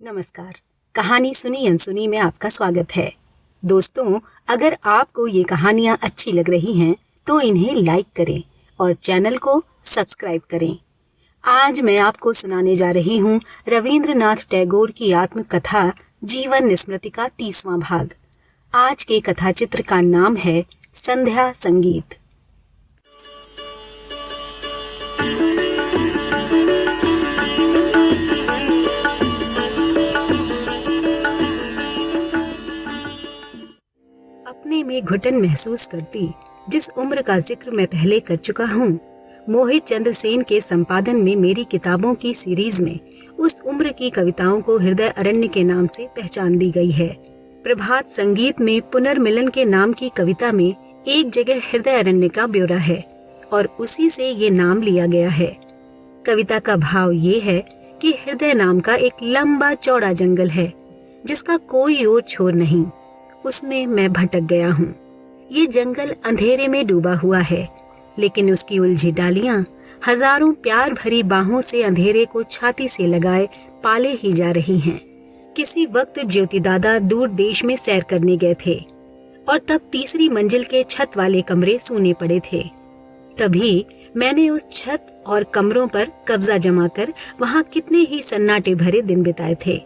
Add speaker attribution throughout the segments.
Speaker 1: नमस्कार। कहानी सुनी अनसुनी में आपका स्वागत है। दोस्तों, अगर आपको ये कहानियाँ अच्छी लग रही हैं तो इन्हें लाइक करें और चैनल को सब्सक्राइब करें। आज मैं आपको सुनाने जा रही हूँ रविंद्रनाथ टैगोर की आत्मकथा जीवन स्मृति का 30वां भाग। आज के कथा चित्र का नाम है संध्या संगीत। अपने में घुटन महसूस करती जिस उम्र का जिक्र मैं पहले कर चुका हूँ, मोहित चंद्र सेन के संपादन में मेरी किताबों की सीरीज में उस उम्र की कविताओं को हृदय अरण्य के नाम से पहचान दी गई है। प्रभात संगीत में पुनर्मिलन के नाम की कविता में एक जगह हृदय अरण्य का ब्यौरा है और उसी से ये नाम लिया गया है। कविता का भाव ये है कि हृदय नाम का एक लंबा चौड़ा जंगल है जिसका कोई और छोर नहीं। उसमें मैं भटक गया हूँ। ये जंगल अंधेरे में डूबा हुआ है, लेकिन उसकी उलझी डालियां हजारों प्यार भरी बाहों से अंधेरे को छाती से लगाए पाले ही जा रही हैं। किसी वक्त ज्योति दादा दूर देश में सैर करने गए थे और तब तीसरी मंजिल के छत वाले कमरे सूने पड़े थे। तभी मैंने उस छत और कमरों पर कब्जा जमाकर वहाँ कितने ही सन्नाटे भरे दिन बिताए थे।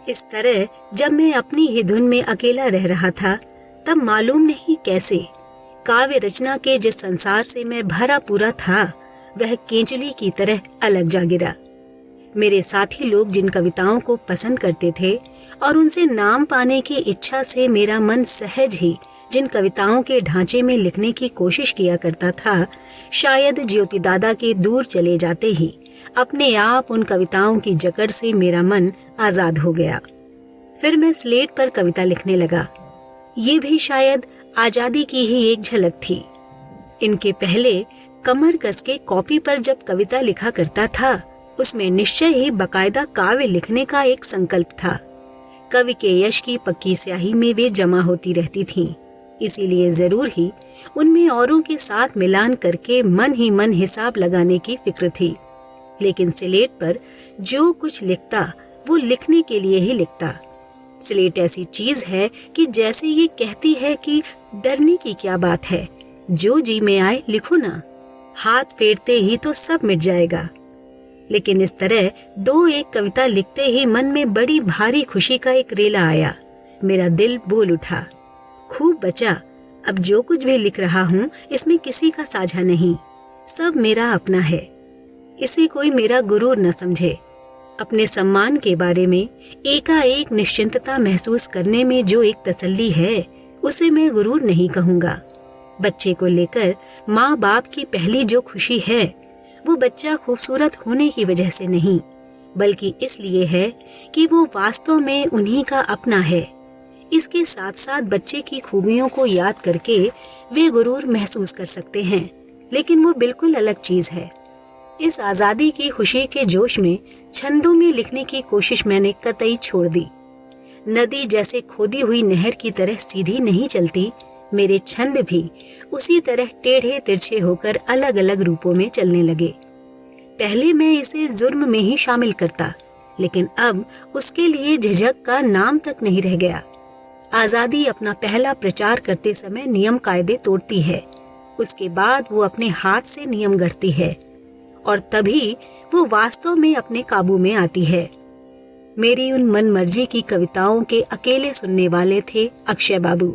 Speaker 1: इस तरह जब मैं अपनी ही धुन में अकेला रह रहा था, तब मालूम नहीं कैसे काव्य रचना के जिस संसार से मैं भरा पूरा था, वह केंचुली की तरह अलग जा गिरा। मेरे साथी लोग जिन कविताओं को पसंद करते थे और उनसे नाम पाने की इच्छा से मेरा मन सहज ही जिन कविताओं के ढांचे में लिखने की कोशिश किया करता था, शायद ज्योति दादा के दूर चले जाते ही अपने आप उन कविताओं की जकड़ से मेरा मन आजाद हो गया। फिर मैं स्लेट पर कविता लिखने लगा। ये भी शायद आजादी की ही एक झलक थी। इनके पहले कमर कस के कॉपी पर जब कविता लिखा करता था, उसमें निश्चय ही बकायदा काव्य लिखने का एक संकल्प था। कवि के यश की पक्की स्याही में वे जमा होती रहती थीं, इसीलिए जरूर ही उनमें औरों के साथ मिलान करके मन ही मन हिसाब लगाने की फिक्र थी। लेकिन स्लेट पर जो कुछ लिखता वो लिखने के लिए ही लिखता। स्लेट ऐसी चीज है कि जैसे ये कहती है कि डरने की क्या बात है, जो जी में आए लिखो ना, हाथ फेरते ही तो सब मिट जाएगा। लेकिन इस तरह दो एक कविता लिखते ही मन में बड़ी भारी खुशी का एक रेला आया। मेरा दिल बोल उठा, खूब बचा। अब जो कुछ भी लिख रहा हूँ इसमें किसी का साझा नहीं, सब मेरा अपना है। इसे कोई मेरा गुरूर न समझे। अपने सम्मान के बारे में एकाएक निश्चिंतता महसूस करने में जो एक तसल्ली है, उसे मैं गुरूर नहीं कहूँगा। बच्चे को लेकर माँ बाप की पहली जो खुशी है, वो बच्चा खूबसूरत होने की वजह से नहीं, बल्कि इसलिए है कि वो वास्तव में उन्हीं का अपना है। इसके साथ साथ बच्चे की खूबियों को याद करके वे गुरूर महसूस कर सकते हैं, लेकिन वो बिल्कुल अलग चीज है। इस आजादी की खुशी के जोश में छंदों में लिखने की कोशिश मैंने कतई छोड़ दी। नदी जैसे खोदी हुई नहर की तरह सीधी नहीं चलती, मेरे छंद भी उसी तरह टेढ़े तिरछे होकर अलग अलग रूपों में चलने लगे। पहले मैं इसे जुर्म में ही शामिल करता, लेकिन अब उसके लिए झिझक का नाम तक नहीं रह गया। आजादी अपना पहला प्रचार करते समय नियम कायदे तोड़ती है, उसके बाद वो अपने हाथ से नियम गढ़ती है और तभी वो वास्तव में अपने काबू में आती है। मेरी उन मनमर्जी की कविताओं के अकेले सुनने वाले थे अक्षय बाबू।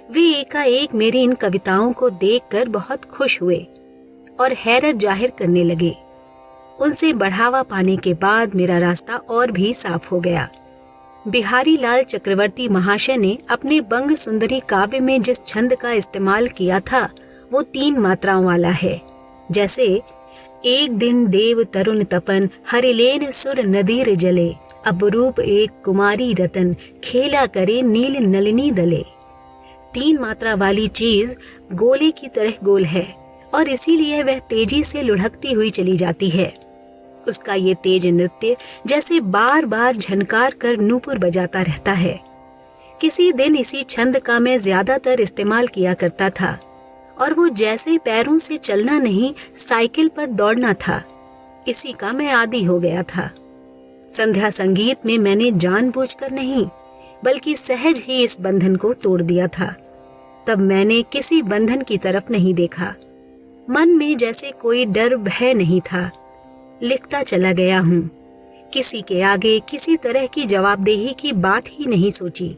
Speaker 1: वे एकाएक मेरी इन कविताओं को देखकर बहुत खुश हुए और हैरत जाहिर करने लगे। उनसे बढ़ावा पाने के बाद मेरा रास्ता और भी साफ हो गया। बिहारी लाल चक्रवर्ती महाशय ने अपने बंग सुंदरी काव्य में जिस छंद का इस्तेमाल किया था, वो 3 मात्राओं वाला है। जैसे एक दिन देव तरुण तपन हरिलेन सुर नदीर जले, अपरूप एक कुमारी रतन खेला करे नील नलिनी दले। 3 मात्रा वाली चीज गोले की तरह गोल है और इसीलिए वह तेजी से लुढ़कती हुई चली जाती है। उसका ये तेज नृत्य जैसे बार बार झनकार कर नूपुर बजाता रहता है। किसी दिन इसी छंद का मैं ज्यादातर इस्तेमाल किया करता था और वो जैसे पैरों से चलना नहीं, साइकिल पर दौड़ना था, इसी का मैं आदी हो गया था। संध्या संगीत में मैंने जानबूझकर नहीं बल्कि सहज ही इस बंधन को तोड़ दिया था। तब मैंने किसी बंधन की तरफ नहीं देखा। मन में जैसे कोई डर भय नहीं था। लिखता चला गया हूँ। किसी के आगे किसी तरह की जवाबदेही की बात ही नहीं सोची।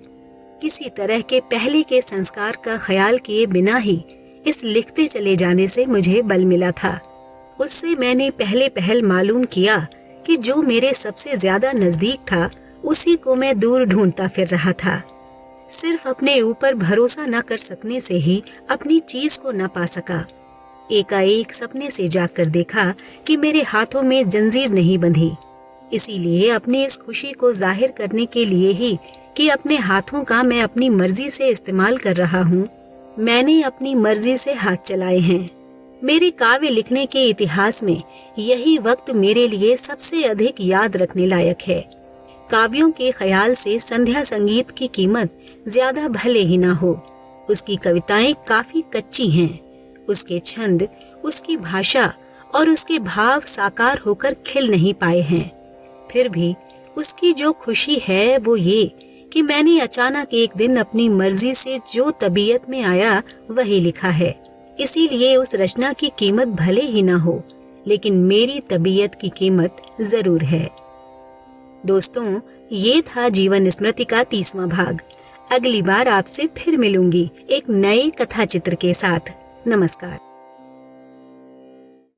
Speaker 1: किसी तरह के पहले के संस्कार का ख्याल किए बिना ही इस लिखते चले जाने से मुझे बल मिला था। उससे मैंने पहल मालूम किया कि जो मेरे सबसे ज्यादा नजदीक था उसी को मैं दूर ढूंढता फिर रहा था। सिर्फ अपने ऊपर भरोसा न कर सकने से ही अपनी चीज को न पा सका। एकाएक सपने से जाकर देखा कि मेरे हाथों में जंजीर नहीं बंधी। इसीलिए अपनी इस खुशी को जाहिर करने के लिए ही कि अपने हाथों का मैं अपनी मर्जी से इस्तेमाल कर रहा हूँ, मैंने अपनी मर्जी से हाथ चलाए हैं। मेरे काव्य लिखने के इतिहास में यही वक्त मेरे लिए सबसे अधिक याद रखने लायक है। काव्यों के ख्याल से संध्या संगीत की कीमत ज्यादा भले ही ना हो। उसकी कविताएं काफी कच्ची हैं। उसके छंद, उसकी भाषा और उसके भाव साकार होकर खिल नहीं पाए हैं। फिर भी उसकी जो खुशी है वो ये कि मैंने अचानक एक दिन अपनी मर्जी से जो तबीयत में आया वही लिखा है। इसीलिए उस रचना की कीमत भले ही ना हो, लेकिन मेरी तबीयत की कीमत जरूर है। दोस्तों, ये था जीवन स्मृति का 30वां भाग। अगली बार आपसे फिर मिलूंगी एक नए कथा चित्र के साथ। नमस्कार।